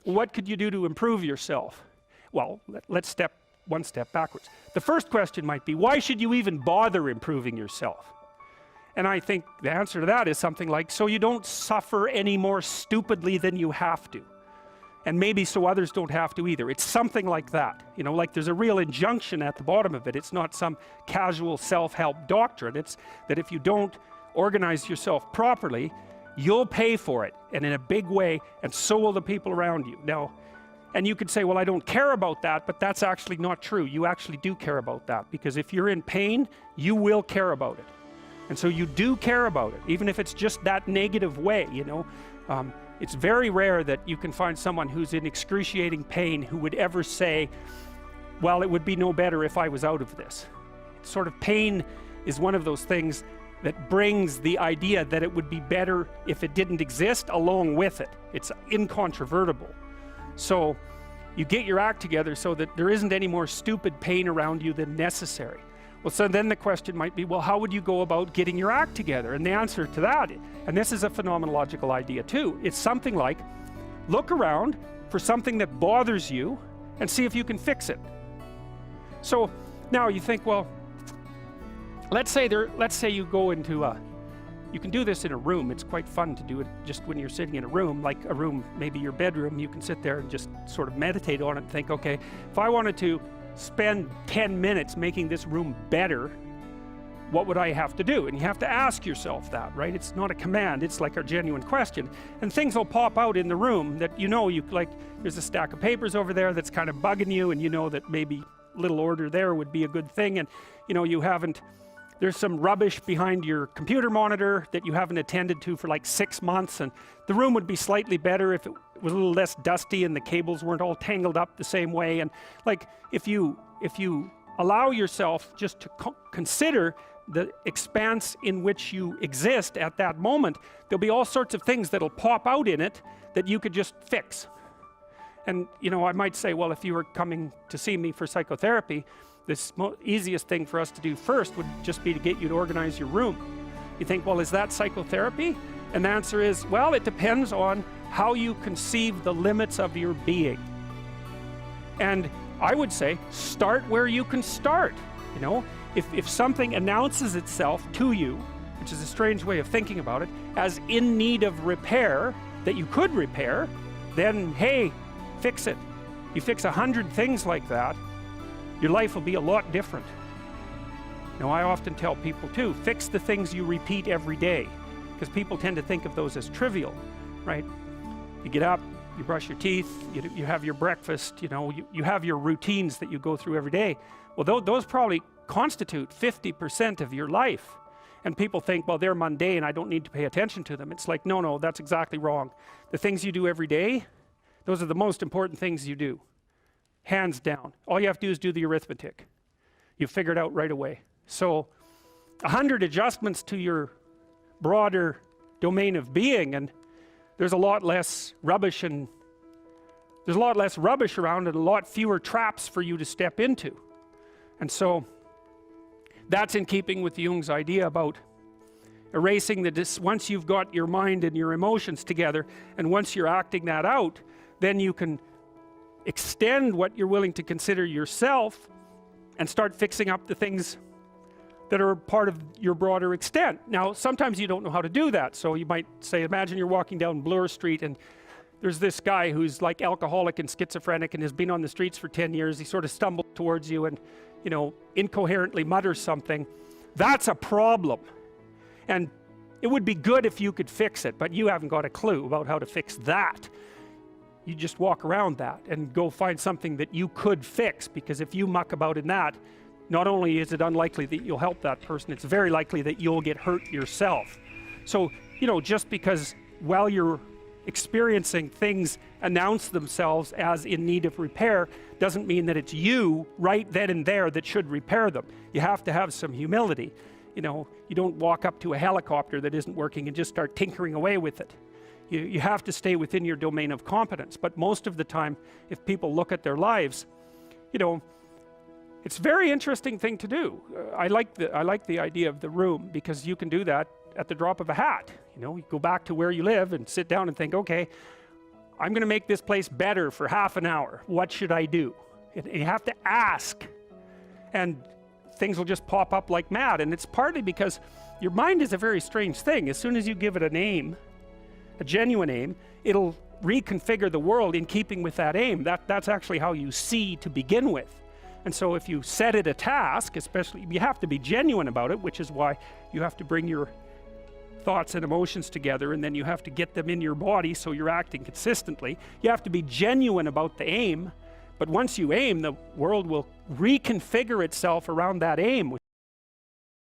what could you do to improve yourself? Well, let's step one step backwards. The first question might be, why should you even bother improving yourself? And I think the answer to that is something like, so you don't suffer any more stupidly than you have to. And maybe so others don't have to either. It's something like that. You know, like there's a real injunction at the bottom of it. It's not some casual self-help doctrine. It's that if you don't organize yourself properly, you'll pay for it, and in a big way, and so will the people around you. Now, and you could say, well, I don't care about that, but that's actually not true. You actually do care about that, because if you're in pain, you will care about it. And so you do care about it, even if it's just that negative way, you know. It's very rare that you can find someone who's in excruciating pain who would ever say, well, it would be no better if I was out of this. Sort of pain is one of those things that brings the idea that it would be better if it didn't exist along with it. It's incontrovertible. So you get your act together so that there isn't any more stupid pain around you than necessary. Well, so then the question might be, well, how would you go about getting your act together? And the answer to that, and this is a phenomenological idea too, it's something like, look around for something that bothers you and see if you can fix it. So now you think, well, let's say you go into you can do this in a room. It's quite fun to do it just when you're sitting in a room, like a room, maybe your bedroom. You can sit there and just sort of meditate on it and think, okay, if I wanted to spend 10 minutes making this room better, what would I have to do? And you have to ask yourself that, right? It's not a command, it's like a genuine question. And things will pop out in the room that you know, like there's a stack of papers over there that's kind of bugging you, and you know that maybe little order there would be a good thing, and you know, there's some rubbish behind your computer monitor that you haven't attended to for like 6 months, and the room would be slightly better if it was a little less dusty and the cables weren't all tangled up the same way. And like if you allow yourself just to consider the expanse in which you exist at that moment, there'll be all sorts of things that'll pop out in it that you could just fix. And you know, I might say, well, if you were coming to see me for psychotherapy, this easiest thing for us to do first would just be to get you to organize your room. You think, well, is that psychotherapy? And the answer is, well, it depends on how you conceive the limits of your being. And I would say, start where you can start. You know, if something announces itself to you, which is a strange way of thinking about it, as in need of repair, that you could repair, then hey, fix it. You fix 100 things like that, your life will be a lot different. Now, I often tell people too, fix the things you repeat every day, because people tend to think of those as trivial, right? You get up, you brush your teeth, you have your breakfast, you know, you have your routines that you go through every day. Well, those probably constitute 50% of your life. And people think, well, they're mundane, I don't need to pay attention to them. It's like, no, that's exactly wrong. The things you do every day, those are the most important things you do. Hands down. All you have to do is do the arithmetic. You figure it out right away. So 100 adjustments to your broader domain of being, and there's a lot less rubbish around, and a lot fewer traps for you to step into. And so that's in keeping with Jung's idea about erasing once you've got your mind and your emotions together, and once you're acting that out, then you can extend what you're willing to consider yourself and start fixing up the things that are part of your broader extent. Now, sometimes you don't know how to do that. So you might say, imagine you're walking down Bloor Street and there's this guy who's like alcoholic and schizophrenic and has been on the streets for 10 years. He sort of stumbles towards you and, you know, incoherently mutters something. That's a problem. And it would be good if you could fix it, but you haven't got a clue about how to fix that. You just walk around that and go find something that you could fix, because if you muck about in that, not only is it unlikely that you'll help that person, it's very likely that you'll get hurt yourself. So, you know, just because while you're experiencing things announce themselves as in need of repair, doesn't mean that it's you right then and there that should repair them. You have to have some humility. You know, you don't walk up to a helicopter that isn't working and just start tinkering away with it. You have to stay within your domain of competence. But most of the time, if people look at their lives, you know, it's a very interesting thing to do. I like the idea of the room, because you can do that at the drop of a hat. You know, you go back to where you live and sit down and think, okay, I'm going to make this place better for half an hour. What should I do? You have to ask. And things will just pop up like mad. And it's partly because your mind is a very strange thing. As soon as you give it a name, a genuine aim, it'll reconfigure the world in keeping with that aim. That's actually how you see to begin with. And so if you set it a task, especially, you have to be genuine about it, which is why you have to bring your thoughts and emotions together, and then you have to get them in your body so you're acting consistently. You have to be genuine about the aim, but once you aim, the world will reconfigure itself around that aim.